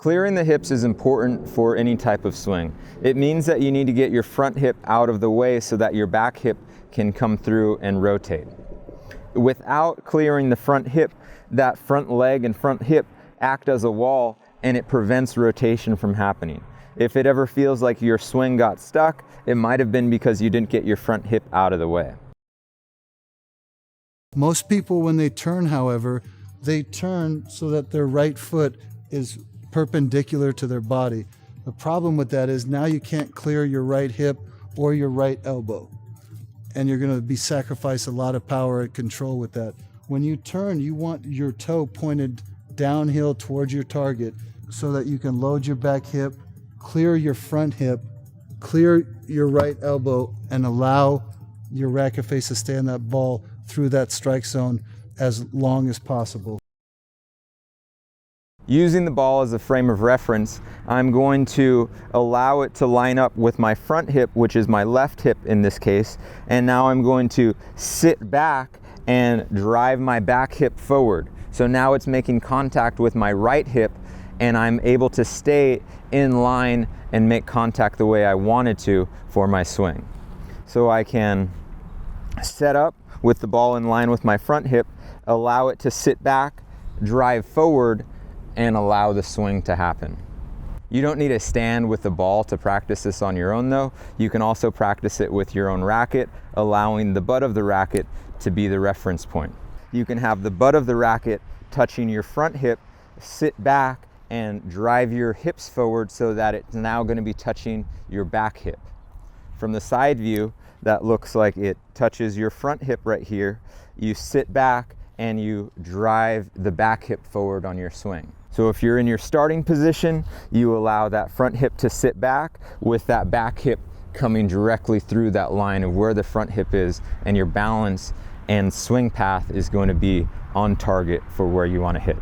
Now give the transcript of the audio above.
Clearing the hips is important for any type of swing. It means that you need to get your front hip out of the way so that your back hip can come through and rotate. Without clearing the front hip, that front leg and front hip act as a wall and it prevents rotation from happening. If it ever feels like your swing got stuck, it might have been because you didn't get your front hip out of the way. Most people, when they turn, however, they turn so that their right foot is perpendicular to their body. The problem with that is now you can't clear your right hip or your right elbow, and you're going to be sacrifice a lot of power and control with that. When you turn, you want your toe pointed downhill towards your target so that you can load your back hip, clear your front hip, clear your right elbow, and allow your racket face to stay on that ball through that strike zone as long as possible. Using the ball as a frame of reference, I'm going to allow it to line up with my front hip, which is my left hip in this case, and now I'm going to sit back and drive my back hip forward. So now it's making contact with my right hip, and I'm able to stay in line and make contact the way I wanted to for my swing. So I can set up with the ball in line with my front hip, allow it to sit back, drive forward, and allow the swing to happen. You don't need to stand with the ball to practice this on your own though. You can also practice it with your own racket, allowing the butt of the racket to be the reference point. You can have the butt of the racket touching your front hip, sit back and drive your hips forward so that it's now going to be touching your back hip. From the side view, that looks like it touches your front hip right here. You sit back and you drive the back hip forward on your swing. So if you're in your starting position, you allow that front hip to sit back with that back hip coming directly through that line of where the front hip is, and your balance and swing path is going to be on target for where you want to hit.